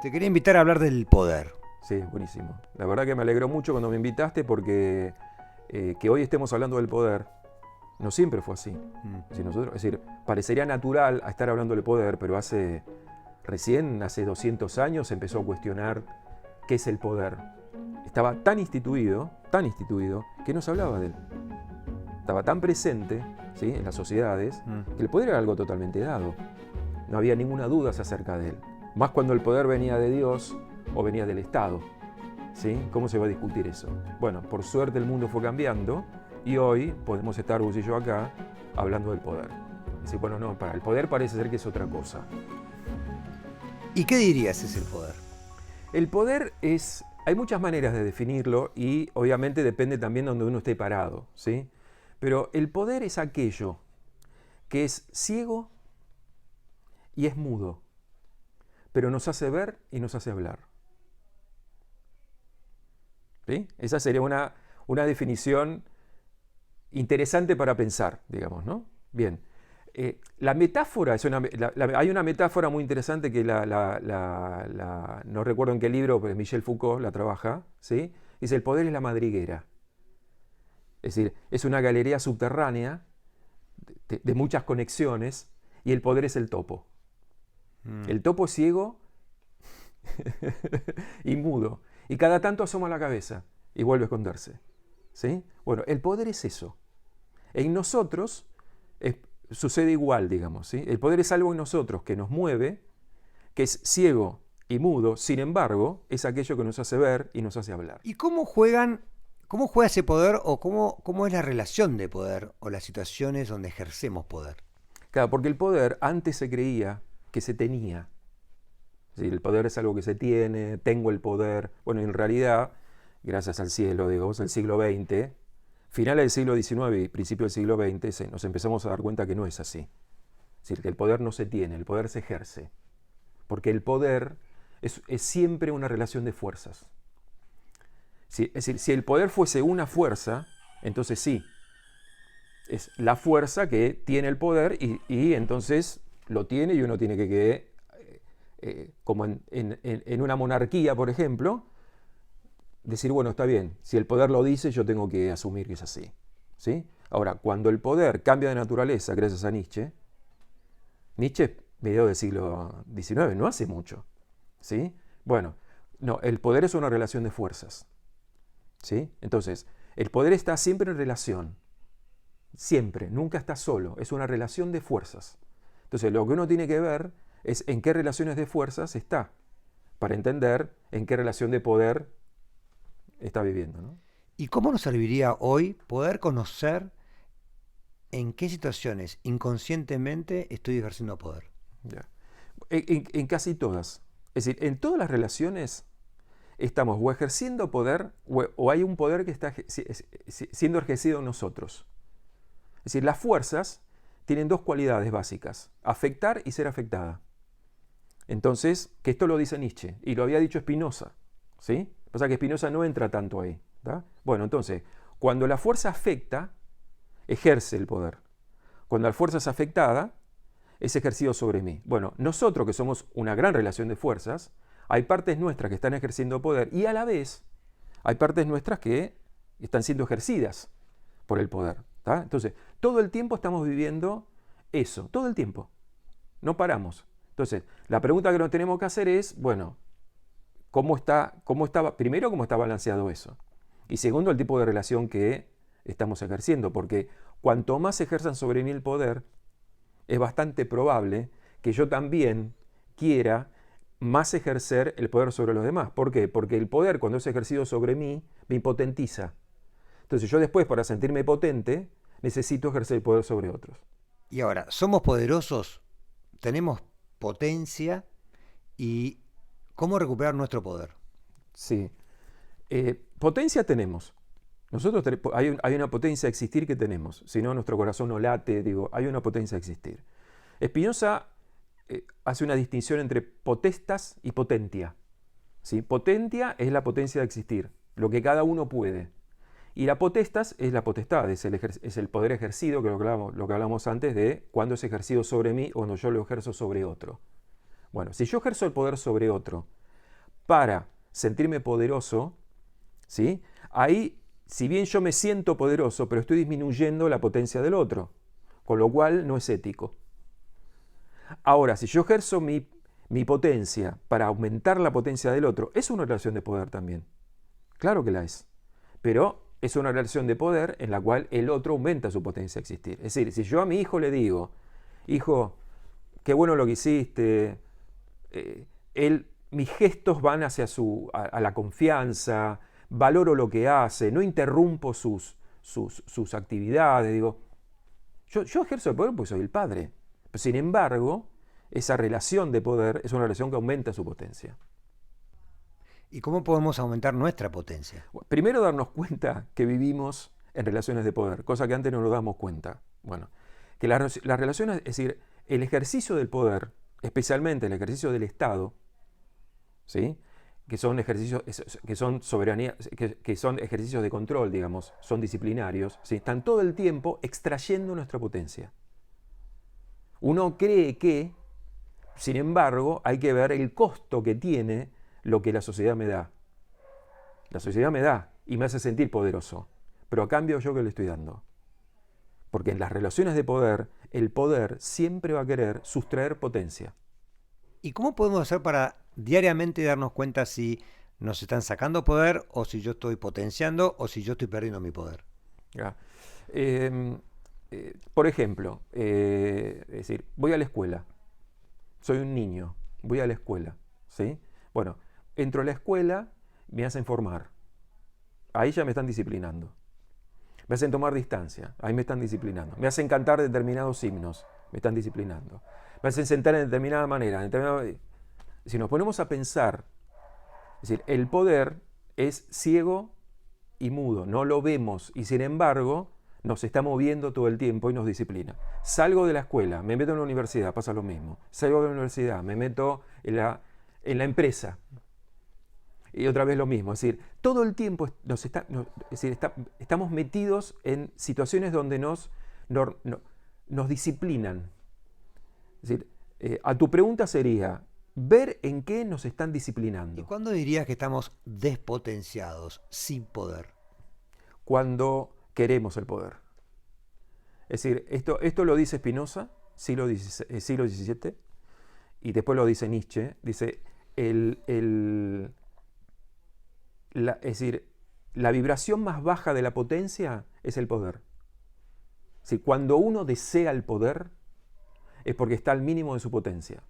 Te quería invitar a hablar del poder. Sí, buenísimo. La verdad que me alegró mucho cuando me invitaste porque que hoy estemos hablando del poder no siempre fue así. Si nosotros, es decir, parecería natural a estar hablando del poder, pero recién hace 200 años se empezó a cuestionar qué es el poder. Estaba tan instituido, que no se hablaba de él. Estaba tan presente, ¿sí?, en las sociedades, que el poder era algo totalmente dado. No había ninguna duda acerca de él. Más cuando el poder venía de Dios o venía del Estado, ¿sí? ¿Cómo se va a discutir eso? Bueno, por suerte el mundo fue cambiando y hoy podemos estar vos y yo acá hablando del poder. Decir, bueno, no, el poder parece ser que es otra cosa. ¿Y qué dirías es el poder? El poder es, hay muchas maneras de definirlo y obviamente depende también de donde uno esté parado, ¿sí? Pero el poder es aquello que es ciego y es mudo, pero nos hace ver y nos hace hablar. ¿Sí? Esa sería una definición interesante para pensar, digamos, ¿no? Bien. La metáfora, hay una metáfora muy interesante que no recuerdo en qué libro, pero Michel Foucault la trabaja, ¿sí? Dice, el poder es la madriguera. Es decir, es una galería subterránea de muchas conexiones y el poder es el topo. El topo es ciego y mudo. Y cada tanto asoma la cabeza y vuelve a esconderse. ¿Sí? Bueno, el poder es eso. En nosotros sucede igual, digamos. ¿Sí? El poder es algo en nosotros que nos mueve, que es ciego y mudo, sin embargo, es aquello que nos hace ver y nos hace hablar. ¿Y cómo juega ese poder o cómo es la relación de poder o las situaciones donde ejercemos poder? Claro, porque el poder antes se creía que se tenía. Es decir, el poder es algo que se tiene, tengo el poder. Bueno, en realidad, gracias al cielo, digamos, el siglo XX, finales del siglo XIX y principio del siglo XX, nos empezamos a dar cuenta que no es así. Es decir, que el poder no se tiene, el poder se ejerce. Porque el poder es siempre una relación de fuerzas. Es decir, si el poder fuese una fuerza, entonces sí, es la fuerza que tiene el poder y entonces lo tiene y uno tiene que como en una monarquía, por ejemplo, decir, bueno, está bien, si el poder lo dice, yo tengo que asumir que es así. ¿Sí? Ahora, cuando el poder cambia de naturaleza, gracias a Nietzsche, mediados del siglo XIX, no hace mucho. ¿Sí? Bueno, no, el poder es una relación de fuerzas. ¿Sí? Entonces, el poder está siempre en relación. Siempre, nunca está solo, es una relación de fuerzas. Entonces, lo que uno tiene que ver es en qué relaciones de fuerzas está, para entender en qué relación de poder está viviendo, ¿no? ¿Y cómo nos serviría hoy poder conocer en qué situaciones inconscientemente estoy ejerciendo poder? Ya. En casi todas. Es decir, en todas las relaciones estamos o ejerciendo poder o hay un poder que está siendo ejercido en nosotros. Es decir, las fuerzas tienen dos cualidades básicas, afectar y ser afectada. Entonces, que esto lo dice Nietzsche y lo había dicho Spinoza, ¿sí? Lo que pasa es que Spinoza no entra tanto ahí, ¿tá? Bueno, entonces, cuando la fuerza afecta, ejerce el poder. Cuando la fuerza es afectada, es ejercido sobre mí. Bueno, nosotros que somos una gran relación de fuerzas, hay partes nuestras que están ejerciendo poder y a la vez hay partes nuestras que están siendo ejercidas por el poder, ¿tá? Entonces, todo el tiempo estamos viviendo eso, todo el tiempo. No paramos. Entonces, la pregunta que nos tenemos que hacer es, bueno, primero, cómo está balanceado eso. Y segundo, el tipo de relación que estamos ejerciendo. Porque cuanto más ejerzan sobre mí el poder, es bastante probable que yo también quiera más ejercer el poder sobre los demás. ¿Por qué? Porque el poder, cuando es ejercido sobre mí, me impotentiza. Entonces yo después, para sentirme potente, necesito ejercer el poder sobre otros. Y ahora, ¿somos poderosos? ¿Tenemos potencia? ¿Y cómo recuperar nuestro poder? Sí. Potencia tenemos. Nosotros hay una potencia a existir que tenemos. Si no, nuestro corazón no late, digo, hay una potencia a existir. Spinoza hace una distinción entre potestas y potentia. ¿Sí? Potentia es la potencia de existir, lo que cada uno puede. Y la potestas es la potestad, es el poder ejercido, que lo que hablamos antes de cuando es ejercido sobre mí o cuando yo lo ejerzo sobre otro. Bueno, si yo ejerzo el poder sobre otro, para sentirme poderoso, ¿sí? Ahí, si bien yo me siento poderoso, pero estoy disminuyendo la potencia del otro, con lo cual no es ético. Ahora, si yo ejerzo mi potencia para aumentar la potencia del otro, es una relación de poder también. Claro que la es. Pero es una relación de poder en la cual el otro aumenta su potencia de existir. Es decir, si yo a mi hijo le digo, hijo, qué bueno lo que hiciste, mis gestos van hacia a la confianza, valoro lo que hace, no interrumpo sus actividades, digo, yo ejerzo el poder porque soy el padre. Pero sin embargo, esa relación de poder es una relación que aumenta su potencia. ¿Y cómo podemos aumentar nuestra potencia? Primero darnos cuenta que vivimos en relaciones de poder, cosa que antes no nos damos cuenta. Bueno, que las relaciones, es decir, el ejercicio del poder, especialmente el ejercicio del Estado, ¿sí? Que son ejercicios, que son soberanía, que son ejercicios de control, digamos, son disciplinarios, ¿sí? Están todo el tiempo extrayendo nuestra potencia. Uno cree que, sin embargo, hay que ver el costo que tiene lo que la sociedad me da. La sociedad me da y me hace sentir poderoso, pero a cambio yo que le estoy dando. Porque en las relaciones de poder, el poder siempre va a querer sustraer potencia. ¿Y cómo podemos hacer para diariamente darnos cuenta si nos están sacando poder o si yo estoy potenciando o si yo estoy perdiendo mi poder? ¿Ya? Por ejemplo, es decir, voy a la escuela, soy un niño, voy a la escuela, ¿sí? Bueno, entro a la escuela, me hacen formar, ahí ya me están disciplinando. Me hacen tomar distancia, ahí me están disciplinando. Me hacen cantar determinados himnos, me están disciplinando. Me hacen sentar en determinada manera. Si nos ponemos a pensar, es decir, el poder es ciego y mudo, no lo vemos y sin embargo nos está moviendo todo el tiempo y nos disciplina. Salgo de la escuela, me meto en la universidad, pasa lo mismo. Salgo de la universidad, me meto en la empresa. Y otra vez lo mismo, es decir, todo el tiempo estamos metidos en situaciones donde nos disciplinan. Es decir, a tu pregunta sería, ver en qué nos están disciplinando. ¿Y cuándo dirías que estamos despotenciados, sin poder? Cuando queremos el poder. Es decir, esto lo dice Spinoza, siglo XVII, y después lo dice Nietzsche, dice, es decir, la vibración más baja de la potencia es el poder. Es decir, cuando uno desea el poder, es porque está al mínimo de su potencia.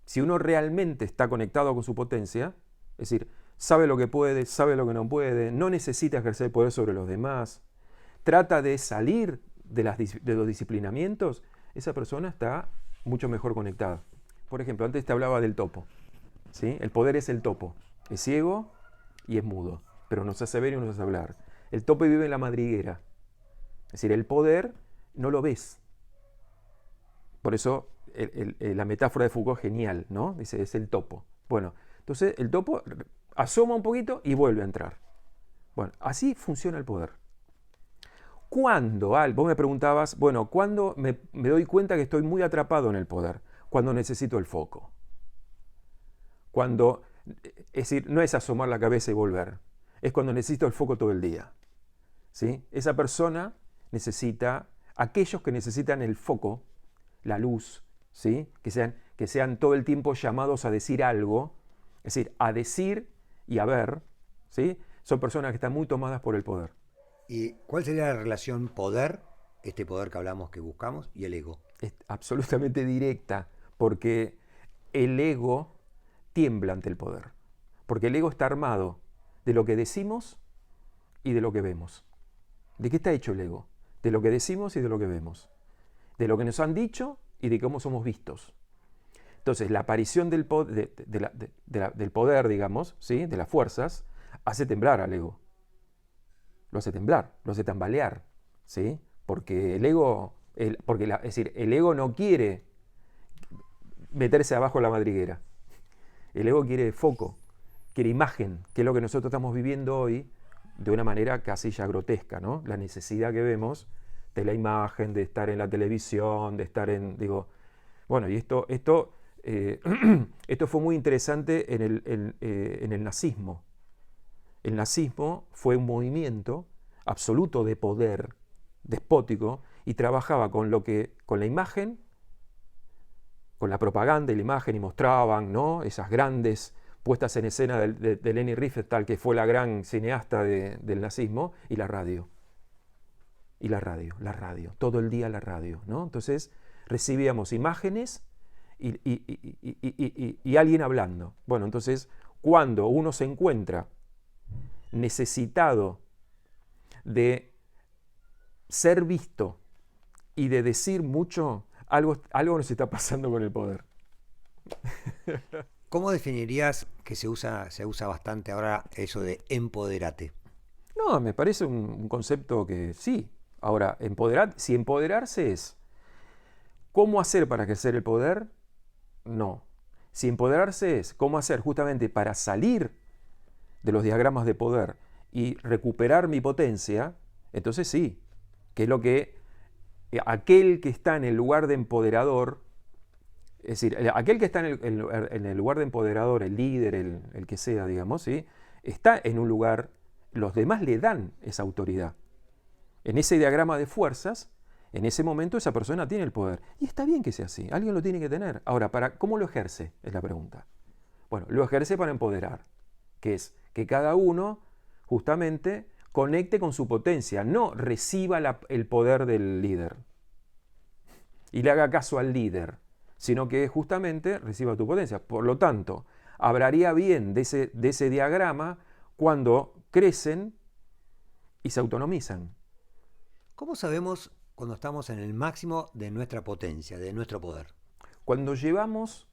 Si uno realmente está conectado con su potencia, es decir, sabe lo que puede, sabe lo que no puede, no necesita ejercer poder sobre los demás, trata de salir de los disciplinamientos, esa persona está mucho mejor conectada. Por ejemplo, antes te hablaba del topo, ¿sí? El poder es el topo, es ciego y es mudo, pero nos hace ver y nos hace hablar. El topo vive en la madriguera, es decir, el poder no lo ves. Por eso la metáfora de Foucault es genial, ¿no? Dice, es el topo. Bueno, entonces el topo asoma un poquito y vuelve a entrar. Bueno, así funciona el poder. ¿Cuándo? Vos me preguntabas, bueno, ¿cuándo me doy cuenta que estoy muy atrapado en el poder? Cuando necesito el foco. Cuando, es decir, no es asomar la cabeza y volver. Es cuando necesito el foco todo el día. ¿Sí? Esa persona necesita, aquellos que necesitan el foco, la luz, ¿sí? que sean todo el tiempo llamados a decir algo, es decir, a decir y a ver, ¿sí? Son personas que están muy tomadas por el poder. ¿Y cuál sería la relación poder, este poder que hablamos que buscamos, y el ego? Es absolutamente directa, porque el ego tiembla ante el poder. Porque el ego está armado de lo que decimos y de lo que vemos. ¿De qué está hecho el ego? De lo que decimos y de lo que vemos. De lo que nos han dicho y de cómo somos vistos. Entonces, la aparición del poder, digamos, ¿sí? De las fuerzas, hace temblar al ego. Lo hace temblar, lo hace tambalear, ¿sí? Porque el ego, es decir, el ego no quiere meterse abajo de la madriguera. El ego quiere foco, quiere imagen, que es lo que nosotros estamos viviendo hoy de una manera casi ya grotesca, ¿no? La necesidad que vemos de la imagen, de estar en la televisión, de estar en, bueno, y esto esto fue muy interesante en el nazismo. El nazismo fue un movimiento absoluto de poder despótico y trabajaba con la imagen, con la propaganda y la imagen, y mostraban, ¿no?, esas grandes puestas en escena de Leni Riefenstahl, que fue la gran cineasta del nazismo, y la radio. Y la radio, todo el día la radio, ¿no? Entonces recibíamos imágenes y alguien hablando. Bueno, entonces cuando uno se encuentra necesitado de ser visto y de decir mucho, algo nos está pasando con el poder. ¿Cómo definirías que se usa bastante ahora eso de empoderate? No, me parece un concepto que sí. Ahora, si empoderarse es cómo hacer para crecer el poder, no. Si empoderarse es cómo hacer justamente para salir de los diagramas de poder y recuperar mi potencia, entonces sí, que es lo que aquel que está en el lugar de empoderador, es decir, aquel que está en el lugar de empoderador, el líder, el que sea, digamos, ¿sí?, está en un lugar, los demás le dan esa autoridad. En ese diagrama de fuerzas, en ese momento esa persona tiene el poder. Y está bien que sea así, alguien lo tiene que tener. Ahora, ¿cómo lo ejerce? Es la pregunta. Bueno, lo ejerce para empoderar, que es que cada uno justamente conecte con su potencia, no reciba el poder del líder y le haga caso al líder, sino que justamente reciba tu potencia. Por lo tanto, hablaría bien de ese diagrama cuando crecen y se autonomizan. ¿Cómo sabemos cuando estamos en el máximo de nuestra potencia, de nuestro poder? Cuando llevamos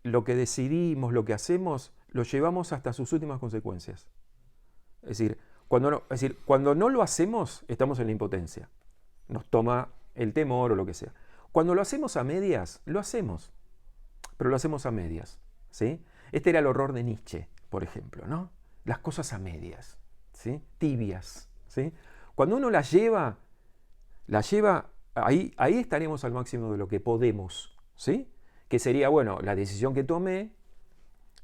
lo que decidimos, lo que hacemos, lo llevamos hasta sus últimas consecuencias. Es decir, cuando no lo hacemos, estamos en la impotencia. Nos toma el temor o lo que sea. Cuando lo hacemos a medias, lo hacemos, pero lo hacemos a medias, ¿sí? Este era el horror de Nietzsche, por ejemplo, ¿no? Las cosas a medias, ¿sí?, tibias, ¿sí? Cuando uno la lleva, ahí estaremos al máximo de lo que podemos, ¿sí? Que sería, bueno, la decisión que tomé,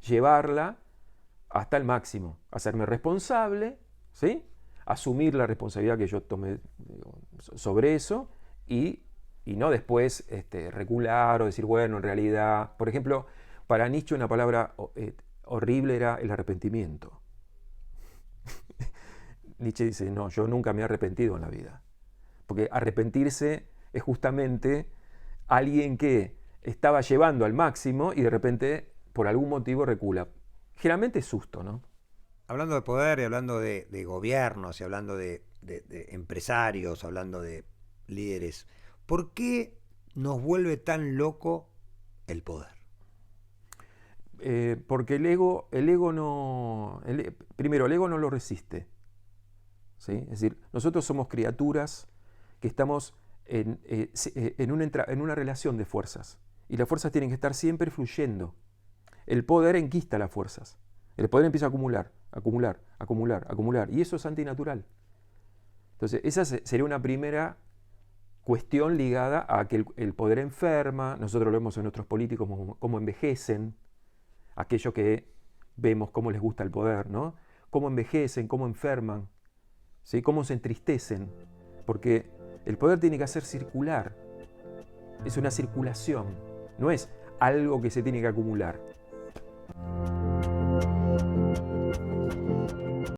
llevarla hasta el máximo, hacerme responsable, ¿sí?, asumir la responsabilidad que yo tomé sobre eso y no después recular o decir, bueno, en realidad, por ejemplo, para Nietzsche una palabra horrible era el arrepentimiento. Nietzsche dice, no, yo nunca me he arrepentido en la vida. Porque arrepentirse es justamente alguien que estaba llevando al máximo y de repente, por algún motivo, recula. Generalmente es susto, ¿no? Hablando de poder y hablando de gobiernos y hablando de empresarios, hablando de líderes, ¿por qué nos vuelve tan loco el poder? Porque primero, el ego no lo resiste, ¿sí? Es decir, nosotros somos criaturas que estamos en una relación de fuerzas y las fuerzas tienen que estar siempre fluyendo. El poder enquista las fuerzas. El poder empieza a acumular y eso es antinatural. Entonces, esa sería una primera cuestión ligada a que el poder enferma. Nosotros lo vemos en nuestros políticos cómo envejecen, aquellos que vemos cómo les gusta el poder, ¿no? Cómo envejecen, cómo enferman, ¿sí?, cómo se entristecen, porque el poder tiene que hacer circular, es una circulación, no es algo que se tiene que acumular.